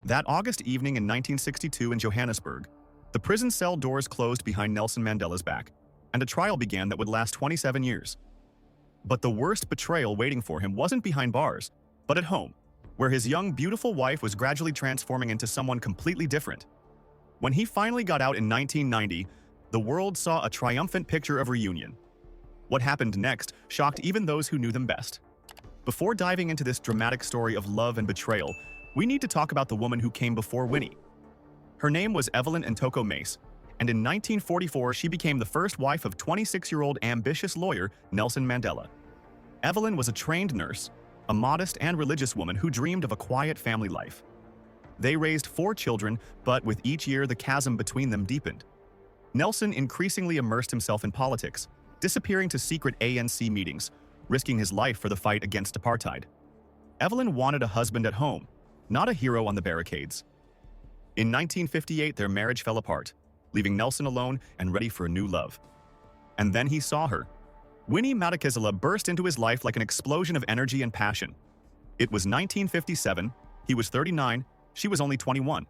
That August evening in 1962 in Johannesburg, the prison cell doors closed behind Nelson Mandela's back, and a trial began that would last 27 years. But the worst betrayal waiting for him wasn't behind bars, but at home, where his young, beautiful wife was gradually transforming into someone completely different. When he finally got out in 1990, the world saw a triumphant picture of reunion. What happened next shocked even those who knew them best. Before diving into this dramatic story of love and betrayal, we need to talk about the woman who came before Winnie. Her name was Evelyn Ntoko Mase, and in 1944 she became the first wife of 26-year-old ambitious lawyer Nelson Mandela. Evelyn was a trained nurse, a modest and religious woman who dreamed of a quiet family life. They raised 4 children, but with each year the chasm between them deepened. Nelson increasingly immersed himself in politics, disappearing to secret ANC meetings, risking his life for the fight against apartheid. Evelyn wanted a husband at home, not a hero on the barricades. In 1958, their marriage fell apart, leaving Nelson alone and ready for a new love. And then he saw her. Winnie Mandela burst into his life like an explosion of energy and passion. It was 1957, he was 39, she was only 21.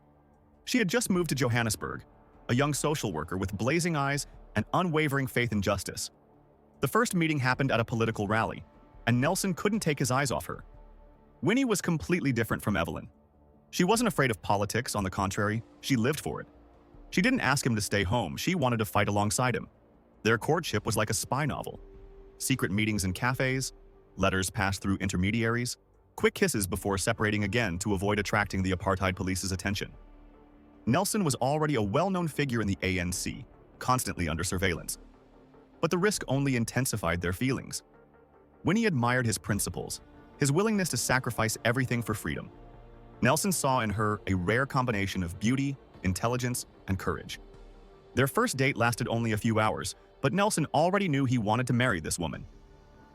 She had just moved to Johannesburg, a young social worker with blazing eyes and unwavering faith in justice. The first meeting happened at a political rally, and Nelson couldn't take his eyes off her. Winnie was completely different from Evelyn. She wasn't afraid of politics, on the contrary, she lived for it. She didn't ask him to stay home, she wanted to fight alongside him. Their courtship was like a spy novel. Secret meetings in cafes, letters passed through intermediaries, quick kisses before separating again to avoid attracting the apartheid police's attention. Nelson was already a well-known figure in the ANC, constantly under surveillance. But the risk only intensified their feelings. Winnie admired his principles, his willingness to sacrifice everything for freedom. Nelson saw in her a rare combination of beauty, intelligence, and courage. Their first date lasted only a few hours, but Nelson already knew he wanted to marry this woman.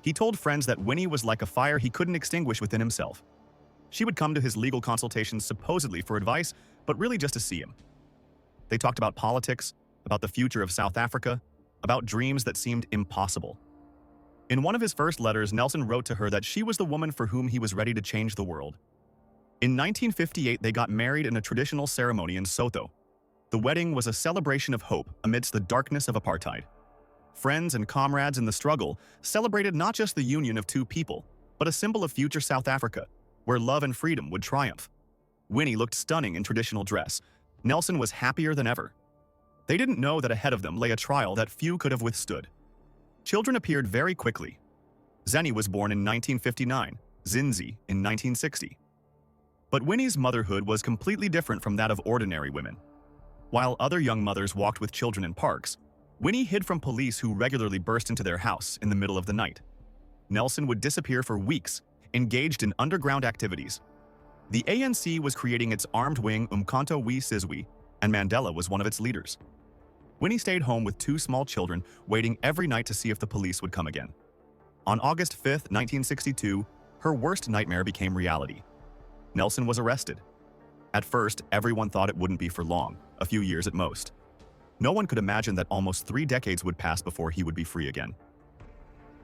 He told friends that Winnie was like a fire he couldn't extinguish within himself. She would come to his legal consultations supposedly for advice, but really just to see him. They talked about politics, about the future of South Africa, about dreams that seemed impossible. In one of his first letters, Nelson wrote to her that she was the woman for whom he was ready to change the world. In 1958, they got married in a traditional ceremony in Soto. The wedding was a celebration of hope amidst the darkness of apartheid. Friends and comrades in the struggle celebrated not just the union of 2 people, but a symbol of future South Africa, where love and freedom would triumph. Winnie looked stunning in traditional dress. Nelson was happier than ever. They didn't know that ahead of them lay a trial that few could have withstood. Children appeared very quickly. Zenny was born in 1959, Zinzi in 1960. But Winnie's motherhood was completely different from that of ordinary women. While other young mothers walked with children in parks, Winnie hid from police who regularly burst into their house in the middle of the night. Nelson would disappear for weeks, engaged in underground activities. The ANC was creating its armed wing Umkhonto we Sizwe, and Mandela was one of its leaders. Winnie stayed home with 2 small children, waiting every night to see if the police would come again. On August 5, 1962, her worst nightmare became reality. Nelson was arrested. At first, everyone thought it wouldn't be for long, a few years at most. No one could imagine that almost 3 decades would pass before he would be free again.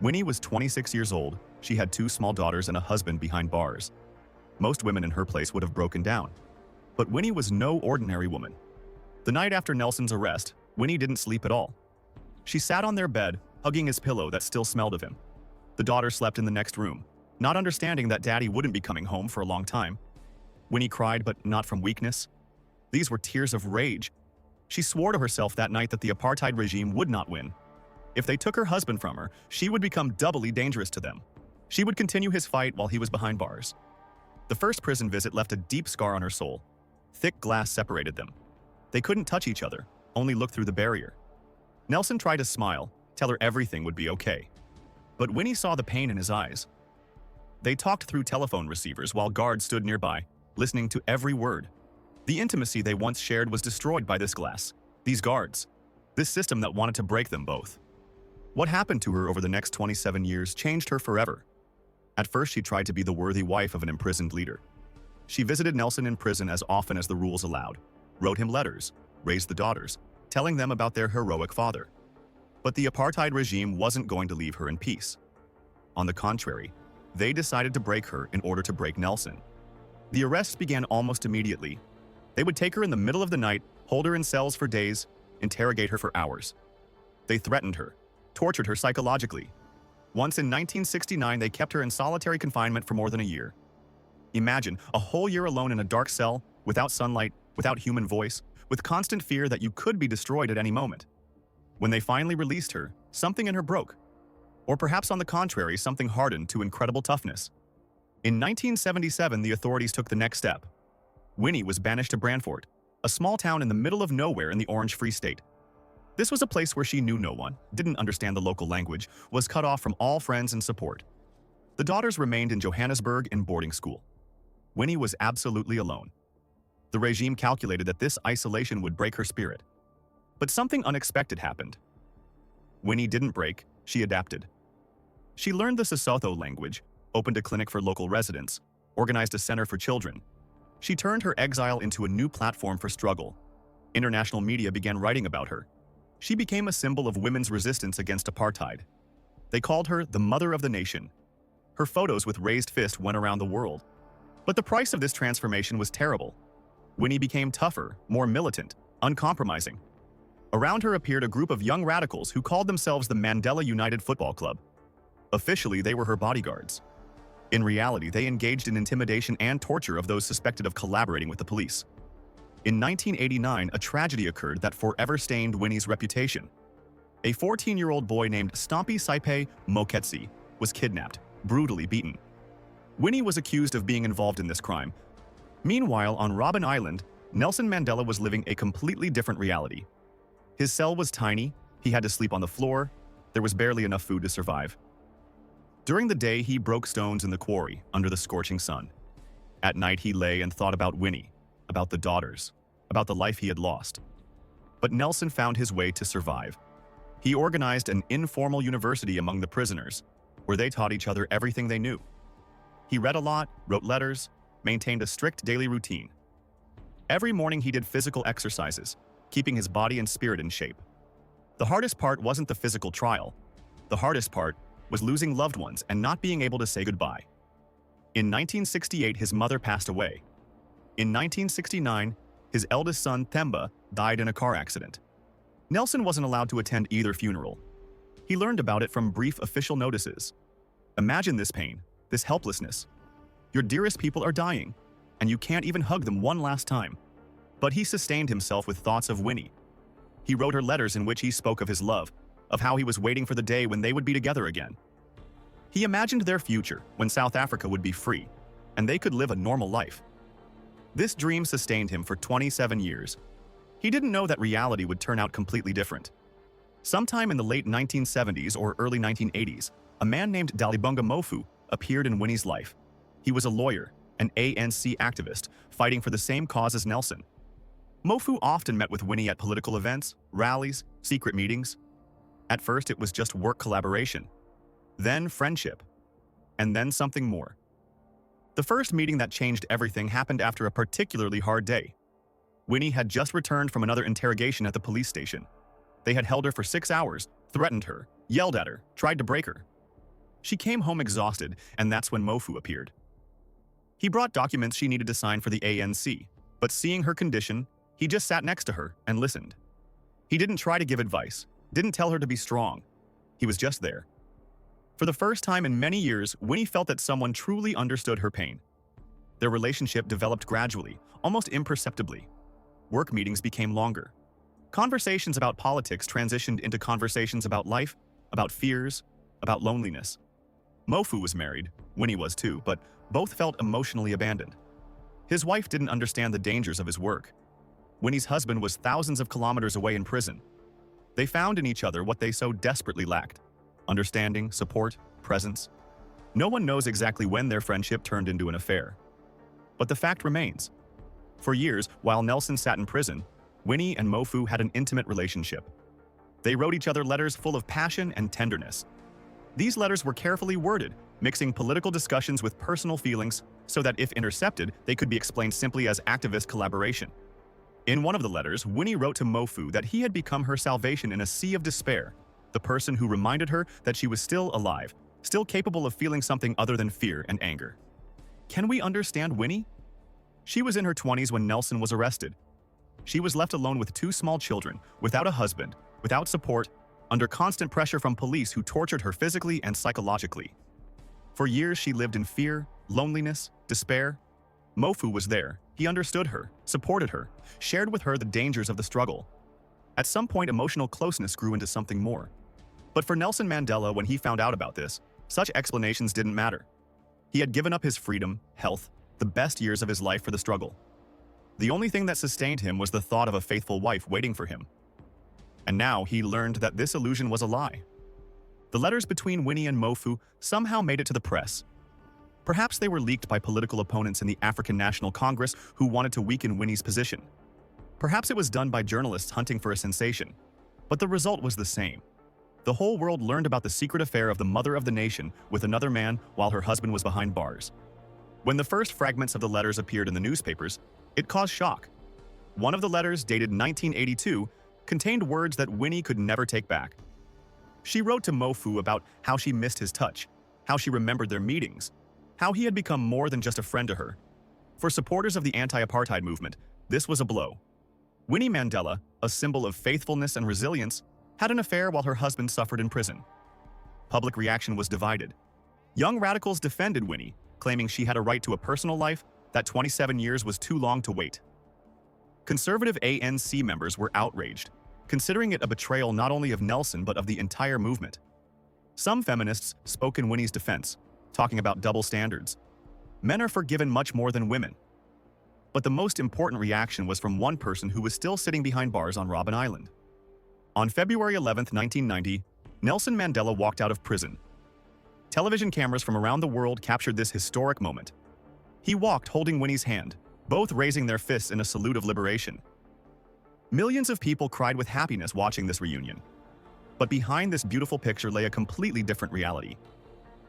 Winnie was 26 years old, she had 2 small daughters and a husband behind bars. Most women in her place would have broken down. But Winnie was no ordinary woman. The night after Nelson's arrest, Winnie didn't sleep at all. She sat on their bed, hugging his pillow that still smelled of him. The daughter slept in the next room, not understanding that Daddy wouldn't be coming home for a long time. Winnie cried, but not from weakness. These were tears of rage. She swore to herself that night that the apartheid regime would not win. If they took her husband from her, she would become doubly dangerous to them. She would continue his fight while he was behind bars. The first prison visit left a deep scar on her soul. Thick glass separated them. They couldn't touch each other, only look through the barrier. Nelson tried to smile, tell her everything would be okay. But Winnie saw the pain in his eyes. They talked through telephone receivers while guards stood nearby, listening to every word. The intimacy they once shared was destroyed by this glass, these guards, this system that wanted to break them both. What happened to her over the next 27 years changed her forever. At first, she tried to be the worthy wife of an imprisoned leader. She visited Nelson in prison as often as the rules allowed, wrote him letters, raised the daughters, telling them about their heroic father. But the apartheid regime wasn't going to leave her in peace. On the contrary, they decided to break her in order to break Nelson. The arrests began almost immediately. They would take her in the middle of the night, hold her in cells for days, interrogate her for hours. They threatened her, tortured her psychologically. Once in 1969, they kept her in solitary confinement for more than a year. Imagine a whole year alone in a dark cell, without sunlight, without human voice, with constant fear that you could be destroyed at any moment. When they finally released her, something in her broke. Or perhaps on the contrary, something hardened to incredible toughness. In 1977, the authorities took the next step. Winnie was banished to Brantford, a small town in the middle of nowhere in the Orange Free State. This was a place where she knew no one, didn't understand the local language, was cut off from all friends and support. The daughters remained in Johannesburg in boarding school. Winnie was absolutely alone. The regime calculated that this isolation would break her spirit. But something unexpected happened. Winnie didn't break, she adapted. She learned the Sesotho language, opened a clinic for local residents, organized a center for children. She turned her exile into a new platform for struggle. International media began writing about her. She became a symbol of women's resistance against apartheid. They called her the Mother of the Nation. Her photos with raised fist went around the world. But the price of this transformation was terrible. Winnie became tougher, more militant, uncompromising. Around her appeared a group of young radicals who called themselves the Mandela United Football Club. Officially, they were her bodyguards. In reality, they engaged in intimidation and torture of those suspected of collaborating with the police. In 1989, a tragedy occurred that forever stained Winnie's reputation. A 14-year-old boy named Stompie Saipe Moketsi was kidnapped, brutally beaten. Winnie was accused of being involved in this crime. Meanwhile, on Robben Island, Nelson Mandela was living a completely different reality. His cell was tiny, he had to sleep on the floor, there was barely enough food to survive. During the day, he broke stones in the quarry under the scorching sun. At night, he lay and thought about Winnie, about the daughters, about the life he had lost. But Nelson found his way to survive. He organized an informal university among the prisoners, where they taught each other everything they knew. He read a lot, wrote letters, maintained a strict daily routine. Every morning he did physical exercises, keeping his body and spirit in shape. The hardest part wasn't the physical trial. The hardest part was losing loved ones and not being able to say goodbye. In 1968, his mother passed away. In 1969, his eldest son, Themba, died in a car accident. Nelson wasn't allowed to attend either funeral. He learned about it from brief official notices. Imagine this pain, this helplessness. Your dearest people are dying, and you can't even hug them one last time. But he sustained himself with thoughts of Winnie. He wrote her letters in which he spoke of his love, of how he was waiting for the day when they would be together again. He imagined their future, when South Africa would be free, and they could live a normal life. This dream sustained him for 27 years. He didn't know that reality would turn out completely different. Sometime in the late 1970s or early 1980s, a man named Dalibunga Mofu appeared in Winnie's life. He was a lawyer, an ANC activist, fighting for the same cause as Nelson. Mofu often met with Winnie at political events, rallies, secret meetings. At first, it was just work collaboration, then friendship, and then something more. The first meeting that changed everything happened after a particularly hard day. Winnie had just returned from another interrogation at the police station. They had held her for 6 hours, threatened her, yelled at her, tried to break her. She came home exhausted, and that's when Mofu appeared. He brought documents she needed to sign for the ANC, but seeing her condition, he just sat next to her and listened. He didn't try to give advice, didn't tell her to be strong. He was just there. For the first time in many years, Winnie felt that someone truly understood her pain. Their relationship developed gradually, almost imperceptibly. Work meetings became longer. Conversations about politics transitioned into conversations about life, about fears, about loneliness. Mofu was married, Winnie was too, but both felt emotionally abandoned. His wife didn't understand the dangers of his work. Winnie's husband was thousands of kilometers away in prison. They found in each other what they so desperately lacked: understanding, support, presence. No one knows exactly when their friendship turned into an affair. But the fact remains. For years, while Nelson sat in prison, Winnie and Mofu had an intimate relationship. They wrote each other letters full of passion and tenderness. These letters were carefully worded, mixing political discussions with personal feelings so that if intercepted, they could be explained simply as activist collaboration. In one of the letters, Winnie wrote to Mofu that he had become her salvation in a sea of despair, the person who reminded her that she was still alive, still capable of feeling something other than fear and anger. Can we understand Winnie? She was in her 20s when Nelson was arrested. She was left alone with two small children, without a husband, without support, under constant pressure from police who tortured her physically and psychologically. For years, she lived in fear, loneliness, despair. Mofu was there. He understood her, supported her, shared with her the dangers of the struggle. At some point, emotional closeness grew into something more. But for Nelson Mandela, when he found out about this, such explanations didn't matter. He had given up his freedom, health, the best years of his life for the struggle. The only thing that sustained him was the thought of a faithful wife waiting for him. And now he learned that this illusion was a lie. The letters between Winnie and Mofu somehow made it to the press. Perhaps they were leaked by political opponents in the African National Congress who wanted to weaken Winnie's position. Perhaps it was done by journalists hunting for a sensation. But the result was the same. The whole world learned about the secret affair of the mother of the nation with another man while her husband was behind bars. When the first fragments of the letters appeared in the newspapers, it caused shock. One of the letters, dated 1982, contained words that Winnie could never take back. She wrote to Mofu about how she missed his touch, how she remembered their meetings, how he had become more than just a friend to her. For supporters of the anti-apartheid movement, this was a blow. Winnie Mandela, a symbol of faithfulness and resilience, had an affair while her husband suffered in prison. Public reaction was divided. Young radicals defended Winnie, claiming she had a right to a personal life, that 27 years was too long to wait. Conservative ANC members were outraged, considering it a betrayal not only of Nelson but of the entire movement. Some feminists spoke in Winnie's defense, talking about double standards. Men are forgiven much more than women. But the most important reaction was from one person who was still sitting behind bars on Robben Island. On February 11, 1990, Nelson Mandela walked out of prison. Television cameras from around the world captured this historic moment. He walked holding Winnie's hand, both raising their fists in a salute of liberation. Millions of people cried with happiness watching this reunion. But behind this beautiful picture lay a completely different reality.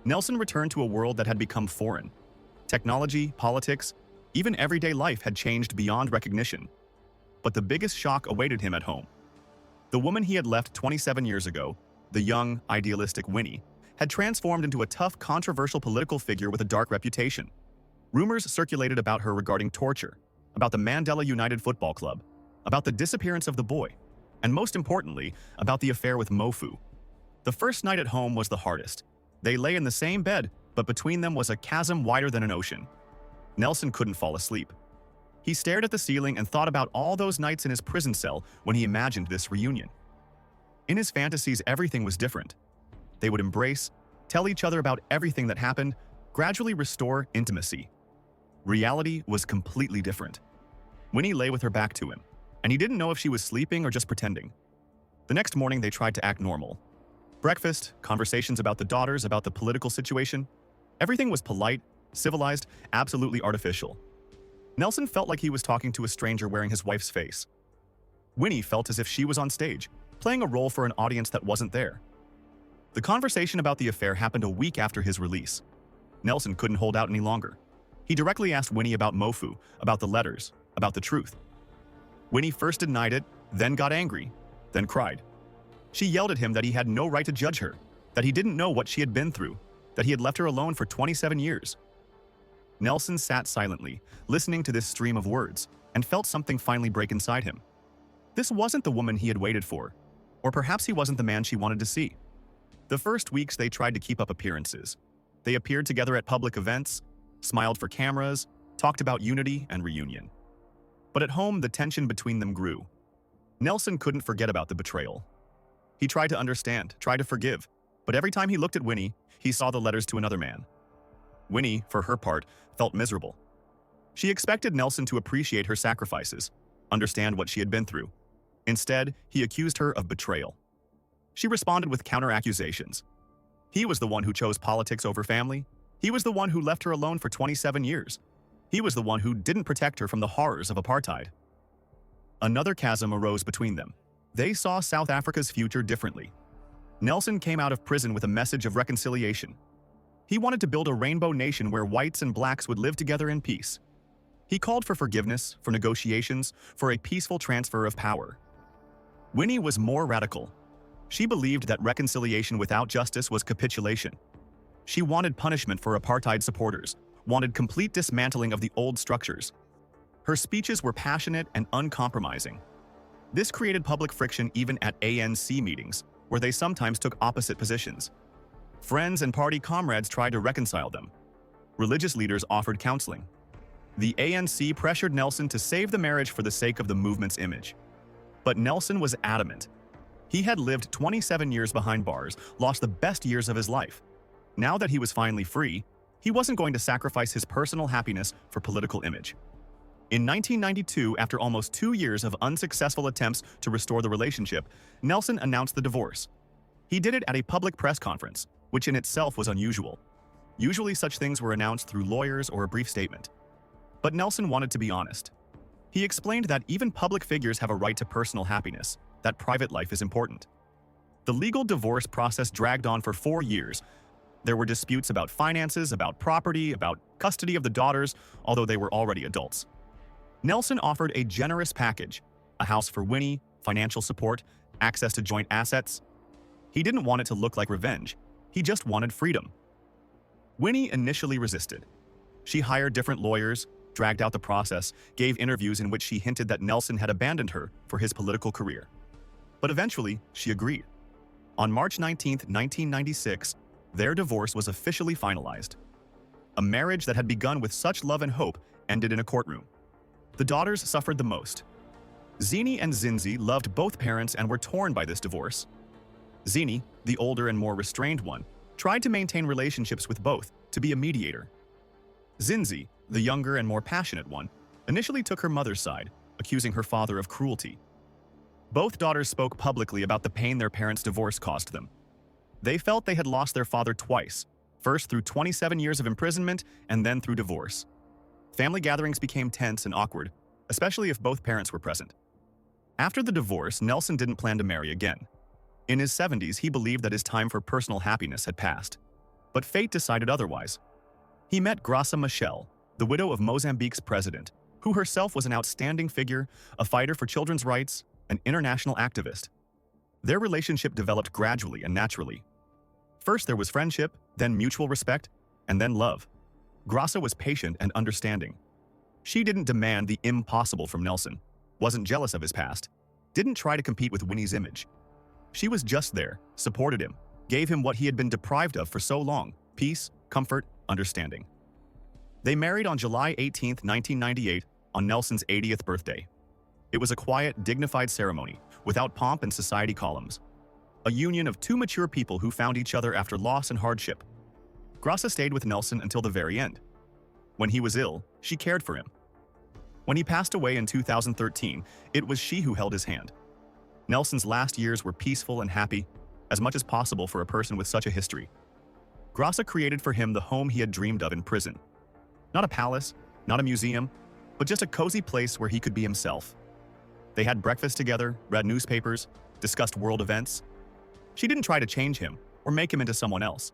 Nelson returned to a world that had become foreign. Technology, politics, even everyday life had changed beyond recognition. But the biggest shock awaited him at home. The woman he had left 27 years ago, the young, idealistic Winnie, had transformed into a tough, controversial political figure with a dark reputation. Rumors circulated about her regarding torture, about the Mandela United Football Club, about the disappearance of the boy, and most importantly, about the affair with Mofu. The first night at home was the hardest. They lay in the same bed, but between them was a chasm wider than an ocean. Nelson couldn't fall asleep. He stared at the ceiling and thought about all those nights in his prison cell when he imagined this reunion. In his fantasies, everything was different. They would embrace, tell each other about everything that happened, gradually restore intimacy. Reality was completely different. Winnie lay with her back to him, and he didn't know if she was sleeping or just pretending. The next morning, they tried to act normal. Breakfast, conversations about the daughters, about the political situation. Everything was polite, civilized, absolutely artificial. Nelson felt like he was talking to a stranger wearing his wife's face. Winnie felt as if she was on stage, playing a role for an audience that wasn't there. The conversation about the affair happened a week after his release. Nelson couldn't hold out any longer. He directly asked Winnie about Mofu, about the letters, about the truth. Winnie first denied it, then got angry, then cried. She yelled at him that he had no right to judge her, that he didn't know what she had been through, that he had left her alone for 27 years. Nelson sat silently, listening to this stream of words, and felt something finally break inside him. This wasn't the woman he had waited for, or perhaps he wasn't the man she wanted to see. The first weeks they tried to keep up appearances. They appeared together at public events, smiled for cameras, talked about unity and reunion. But at home, the tension between them grew. Nelson couldn't forget about the betrayal. He tried to understand, tried to forgive, but every time he looked at Winnie, he saw the letters to another man. Winnie, for her part, felt miserable. She expected Nelson to appreciate her sacrifices, understand what she had been through. Instead, he accused her of betrayal. She responded with counter-accusations. He was the one who chose politics over family. He was the one who left her alone for 27 years. He was the one who didn't protect her from the horrors of apartheid. Another chasm arose between them. They saw South Africa's future differently. Nelson came out of prison with a message of reconciliation. He wanted to build a rainbow nation where whites and blacks would live together in peace. He called for forgiveness, for negotiations, for a peaceful transfer of power. Winnie was more radical. She believed that reconciliation without justice was capitulation. She wanted punishment for apartheid supporters, wanted complete dismantling of the old structures. Her speeches were passionate and uncompromising. This created public friction even at ANC meetings, where they sometimes took opposite positions. Friends and party comrades tried to reconcile them. Religious leaders offered counseling. The ANC pressured Nelson to save the marriage for the sake of the movement's image. But Nelson was adamant. He had lived 27 years behind bars, lost the best years of his life. Now that he was finally free, he wasn't going to sacrifice his personal happiness for political image. In 1992, after almost 2 years of unsuccessful attempts to restore the relationship, Nelson announced the divorce. He did it at a public press conference, which in itself was unusual. Usually such things were announced through lawyers or a brief statement. But Nelson wanted to be honest. He explained that even public figures have a right to personal happiness, that private life is important. The legal divorce process dragged on for 4 years. There were disputes about finances, about property, about custody of the daughters, although they were already adults. Nelson offered a generous package: a house for Winnie, financial support, access to joint assets. He didn't want it to look like revenge. He just wanted freedom. Winnie initially resisted. She hired different lawyers, dragged out the process, gave interviews in which she hinted that Nelson had abandoned her for his political career. But eventually, she agreed. On March 19, 1996, their divorce was officially finalized. A marriage that had begun with such love and hope ended in a courtroom. The daughters suffered the most. Zini and Zinzi loved both parents and were torn by this divorce. Zini, the older and more restrained one, tried to maintain relationships with both, to be a mediator. Zinzi, the younger and more passionate one, initially took her mother's side, accusing her father of cruelty. Both daughters spoke publicly about the pain their parents' divorce caused them. They felt they had lost their father twice, first through 27 years of imprisonment and then through divorce. Family gatherings became tense and awkward, especially if both parents were present. After the divorce, Nelson didn't plan to marry again. In his 70s, he believed that his time for personal happiness had passed. But fate decided otherwise. He met Graça Machel, the widow of Mozambique's president, who herself was an outstanding figure, a fighter for children's rights, an international activist. Their relationship developed gradually and naturally. First there was friendship, then mutual respect, and then love. Graça was patient and understanding. She didn't demand the impossible from Nelson, wasn't jealous of his past, didn't try to compete with Winnie's image. She was just there, supported him, gave him what he had been deprived of for so long: peace, comfort, understanding. They married on July 18, 1998, on Nelson's 80th birthday. It was a quiet, dignified ceremony, without pomp and society columns. A union of two mature people who found each other after loss and hardship. Graça stayed with Nelson until the very end. When he was ill, she cared for him. When he passed away in 2013, it was she who held his hand. Nelson's last years were peaceful and happy, as much as possible for a person with such a history. Graça created for him the home he had dreamed of in prison. Not a palace, not a museum, but just a cozy place where he could be himself. They had breakfast together, read newspapers, discussed world events. She didn't try to change him or make him into someone else.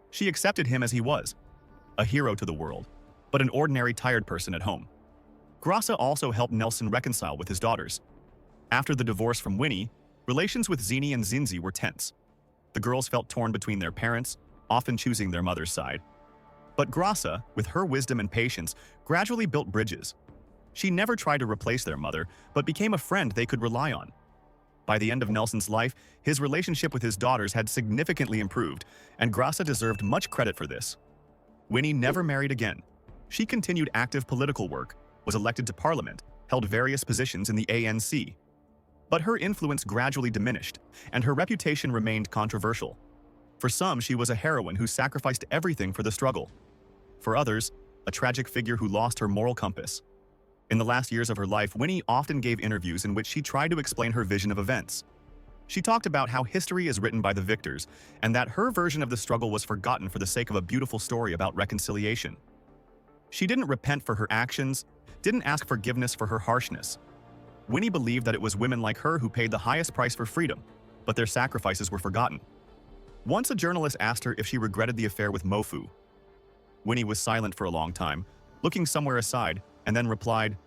She accepted him as he was, a hero to the world, but an ordinary tired person at home. Graça also helped Nelson reconcile with his daughters. After the divorce from Winnie, relations with Zini and Zinzi were tense. The girls felt torn between their parents, often choosing their mother's side. But Graça, with her wisdom and patience, gradually built bridges. She never tried to replace their mother, but became a friend they could rely on. By the end of Nelson's life, his relationship with his daughters had significantly improved, and Graça deserved much credit for this. Winnie never married again. She continued active political work, was elected to parliament, held various positions in the ANC. But her influence gradually diminished, and her reputation remained controversial. For some, she was a heroine who sacrificed everything for the struggle. For others, a tragic figure who lost her moral compass. In the last years of her life, Winnie often gave interviews in which she tried to explain her vision of events. She talked about how history is written by the victors, and that her version of the struggle was forgotten for the sake of a beautiful story about reconciliation. She didn't repent for her actions, didn't ask forgiveness for her harshness. Winnie believed that it was women like her who paid the highest price for freedom, but their sacrifices were forgotten. Once a journalist asked her if she regretted the affair with Mofu. Winnie was silent for a long time, looking somewhere aside, and then replied,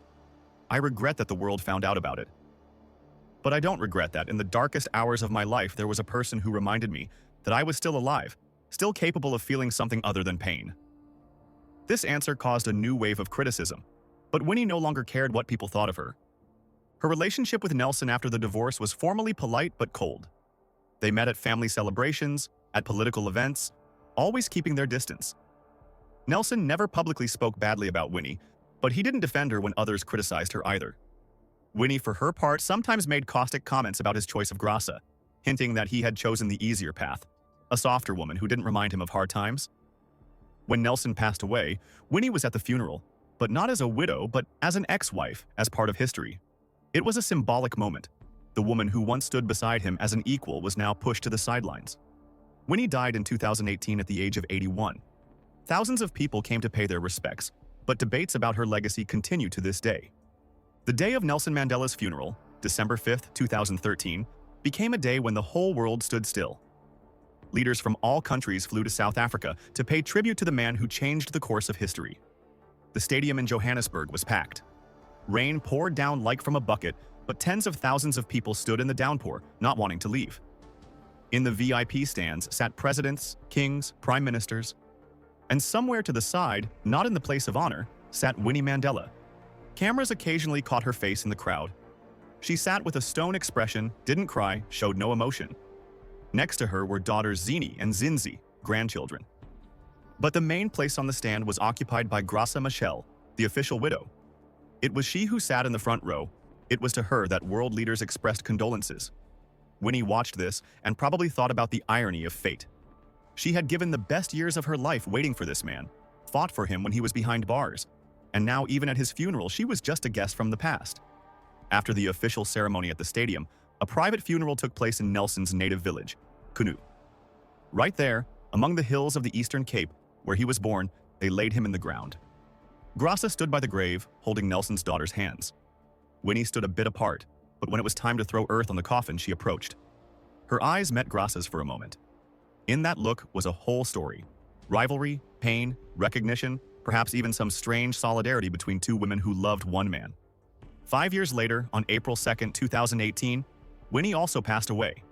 "I regret that the world found out about it. But I don't regret that in the darkest hours of my life there was a person who reminded me that I was still alive, still capable of feeling something other than pain." This answer caused a new wave of criticism. But Winnie no longer cared what people thought of her. Her relationship with Nelson after the divorce was formally polite but cold. They met at family celebrations, at political events, always keeping their distance. Nelson never publicly spoke badly about Winnie, but he didn't defend her when others criticized her either. Winnie, for her part, sometimes made caustic comments about his choice of Graça, hinting that he had chosen the easier path, a softer woman who didn't remind him of hard times. When Nelson passed away, Winnie was at the funeral, but not as a widow, but as an ex-wife, as part of history. It was a symbolic moment. The woman who once stood beside him as an equal was now pushed to the sidelines. Winnie died in 2018 at the age of 81. Thousands of people came to pay their respects, but debates about her legacy continue to this day. The day of Nelson Mandela's funeral, December 5, 2013, became a day when the whole world stood still. Leaders from all countries flew to South Africa to pay tribute to the man who changed the course of history. The stadium in Johannesburg was packed. Rain poured down like from a bucket, but tens of thousands of people stood in the downpour, not wanting to leave. In the VIP stands sat presidents, kings, prime ministers, and somewhere to the side, not in the place of honor, sat Winnie Mandela. Cameras occasionally caught her face in the crowd. She sat with a stone expression, didn't cry, showed no emotion. Next to her were daughters Zini and Zinzi, grandchildren. But the main place on the stand was occupied by Graça Machel, the official widow. It was she who sat in the front row. It was to her that world leaders expressed condolences. Winnie watched this and probably thought about the irony of fate. She had given the best years of her life waiting for this man, fought for him when he was behind bars, and now even at his funeral she was just a guest from the past. After the official ceremony at the stadium, a private funeral took place in Nelson's native village, Kunu. Right there, among the hills of the Eastern Cape, where he was born, they laid him in the ground. Graça stood by the grave, holding Nelson's daughter's hands. Winnie stood a bit apart, but when it was time to throw earth on the coffin, she approached. Her eyes met Graça's for a moment. In that look was a whole story. Rivalry, pain, recognition, perhaps even some strange solidarity between two women who loved one man. 5 years later, on April 2, 2018, Winnie also passed away.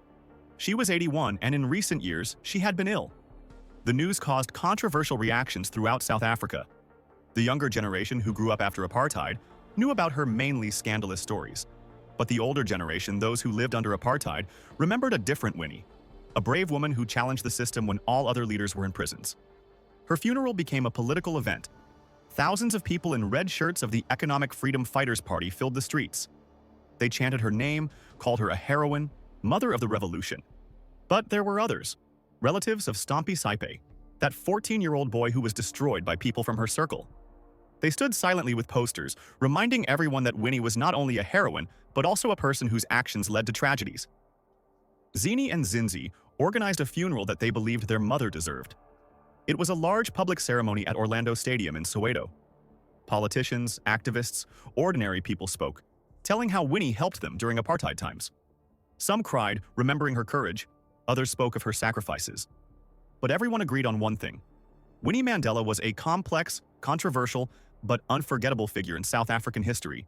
She was 81, and in recent years, she had been ill. The news caused controversial reactions throughout South Africa. The younger generation who grew up after apartheid knew about her mainly scandalous stories. But the older generation, those who lived under apartheid, remembered a different Winnie, a brave woman who challenged the system when all other leaders were in prisons. Her funeral became a political event. Thousands of people in red shirts of the Economic Freedom Fighters Party filled the streets. They chanted her name, called her a heroine, mother of the revolution. But there were others, relatives of Stompie Saipe, that 14-year-old boy who was destroyed by people from her circle. They stood silently with posters, reminding everyone that Winnie was not only a heroine, but also a person whose actions led to tragedies. Zini and Zinzi organized a funeral that they believed their mother deserved. It was a large public ceremony at Orlando Stadium in Soweto. Politicians, activists, ordinary people spoke, telling how Winnie helped them during apartheid times. Some cried, remembering her courage. Others spoke of her sacrifices. But everyone agreed on one thing. Winnie Mandela was a complex, controversial, but unforgettable figure in South African history,